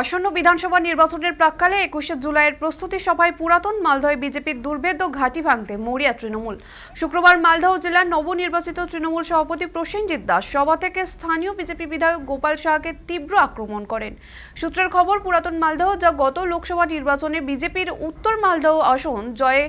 আসন্ন বিধানসভা নির্বাচনের প্রাক্কালে ২১শে জুলাইয়ের প্রস্তুতি সভায় পুরাতন মালদহে বিজেপির দুর্ভেদ্য ঘাঁটি ভাঙতে মরিয়া তৃণমূল। শুক্রবার মালদহ জেলার নবনির্বাচিত তৃণমূল সভাপতি প্রসেনজিৎ দাস সভা থেকে স্থানীয় বিজেপি বিধায়ক গোপাল সাহাকে তীব্র আক্রমণ করেন। সূত্রের খবর, পুরাতন মালদহ যা গত লোকসভা নির্বাচনে বিজেপির উত্তর মালদহ আসন জয়ে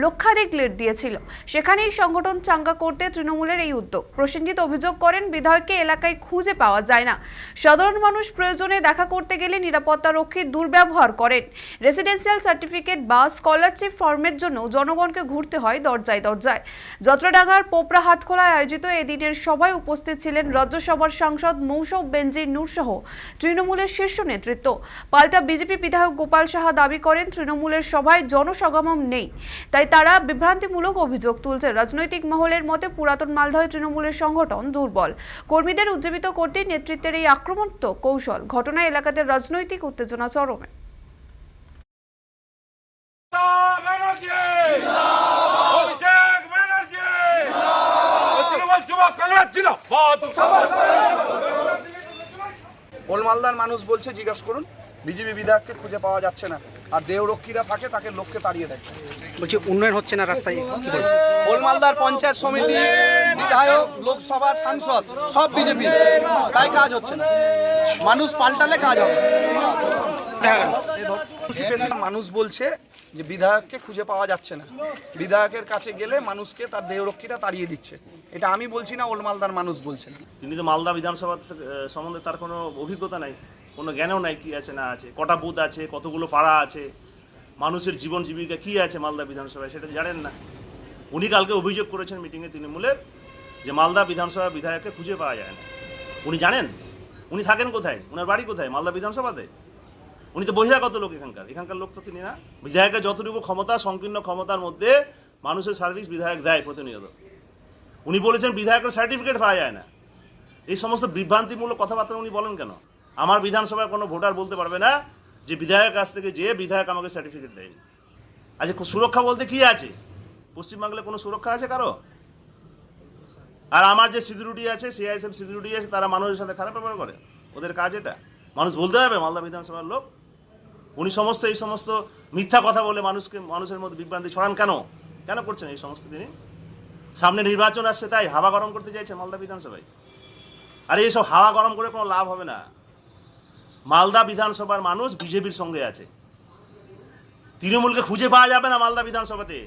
লক্ষাধিক লিড দিয়েছিল, সেখানেই সংগঠন চাঙ্গা করতে তৃণমূলের এই উদ্যোগ। প্রসেনজিৎ অভিযোগ করেন, বিধায়ককে এলাকায় খুঁজে পাওয়া যায় না। সাধারণ মানুষ প্রয়োজনে দেখা করতে গেলে নিরাপত্তা রক্ষীর দুর্ব্যবহার করেন। রেসিডেন্সিয়াল সার্টিফিকেট বা স্কলারশিপ ফর্মের জন্য জনগণকে ঘুরতে হয় দরজায় দরজায়। যাত্রাডাঙ্গার পোপরা হাটখোলায় আয়োজিত এদিনের সভায় উপস্থিত ছিলেন রাজ্যসভার সাংসদ মৌসুফ বেনজির নূর সহ তৃণমূলের শীর্ষ নেতৃত্ব। পাল্টা বিজেপি বিধায়ক গোপাল সাহা দাবি করেন, তৃণমূলের সভায় জনসমাগম নেই, তাই তারা বিভ্রান্তিমূলক অভিযোগ তুলছে। রাজনৈতিক মহলের মতে পুরাতন মালদহে তৃণমূলের সংগঠন দুর্বল। কর্মীদের উজ্জীবিত করতে নেতৃত্বের এই আক্রমণাত্মক কৌশল। ঘটনায় এলাকাতে রাজনৈতিক উত্তেজনা চরমে। ওলমালদার মানুষ বলছে, জিজ্ঞাসা করুন, বিজেপি বিধায়ককে খুঁজে পাওয়া যাচ্ছে না, আর দেহরক্ষীরা থাকে তাকে লোককে তাড়িয়ে দেয়। বলছি উন্নয়ন হচ্ছে না রাস্তায়। ওলমালদার পঞ্চায়েত সমিতি, বিধায়ক, লোকসভার সাংসদ সব বিজেপি, তাই কাজ হচ্ছে না। মানুষ পাল্টালে কাজ হবে। মানুষ বলছে যে বিধায়ককে খুঁজে পাওয়া যাচ্ছে না, বিধায়কের কাছে গেলে মানুষকে তার দেহরক্ষীরা তাড়িয়ে দিচ্ছে। এটা আমি বলছি না, ওলমালদার মানুষ বলছেন। তিনি তো মালদা বিধানসভা সম্বন্ধে তার কোনো অভিজ্ঞতা নাই, কোনো জ্ঞানও নাই কি আছে না আছে, কটা বুথ আছে, কতগুলো পাড়া আছে, মানুষের জীবন জীবিকা কী আছে মালদা বিধানসভায় সেটা জানেন না। উনি কালকে অভিযোগ করেছেন মিটিংয়ে তৃণমূলের, যে মালদা বিধানসভা বিধায়ককে খুঁজে পাওয়া যায় না। উনি জানেন উনি থাকেন কোথায়, ওনার বাড়ি কোথায়? মালদা বিধানসভাতে। উনি তো বহিরাগত লোক, এখানকার লোক তো তিনি না। বিধায়কের যতটুকু ক্ষমতা, সংকীর্ণ ক্ষমতার মধ্যে মানুষের সার্ভিস বিধায়ক দেয় প্রতিনিয়ত। উনি বলেছেন বিধায়কের সার্টিফিকেট পাওয়া যায় না। এই সমস্ত বিভ্রান্তিমূলক কথাবার্তা উনি বলেন কেন? আমার বিধানসভায় কোনো ভোটার বলতে পারবে না যে বিধায়কের কাছ থেকে যে বিধায়ক আমাকে সার্টিফিকেট দেয়নি। আচ্ছা, সুরক্ষা বলতে কি আছে? পশ্চিমবাংলায় কোনো সুরক্ষা আছে কারো? আর আমার যে সিকিউরিটি আছে, সিআইএসএফ সিকিউরিটি আছে, তারা মানুষের সাথে খারাপ ব্যবহার করে। ওদের কাজ এটা? মানুষ বলতে হবে মালদা বিধানসভার লোক? উনি এই সমস্ত মিথ্যা কথা বলে মানুষের মধ্যে বিভ্রান্তি ছড়ান কেন? কেন করছেন এই সমস্ত? তিনি সামনে নির্বাচন আসছে, তাই হাওয়া গরম করতে চাইছে মালদা বিধানসভায়। আর এইসব হাওয়া গরম করে কোনো লাভ হবে না। মালদা বিধানসভার মানুষ বিজেপির সঙ্গে আছে, তৃণমূলকে খুঁজে পাওয়া যাবে না মালদা বিধানসভাতে।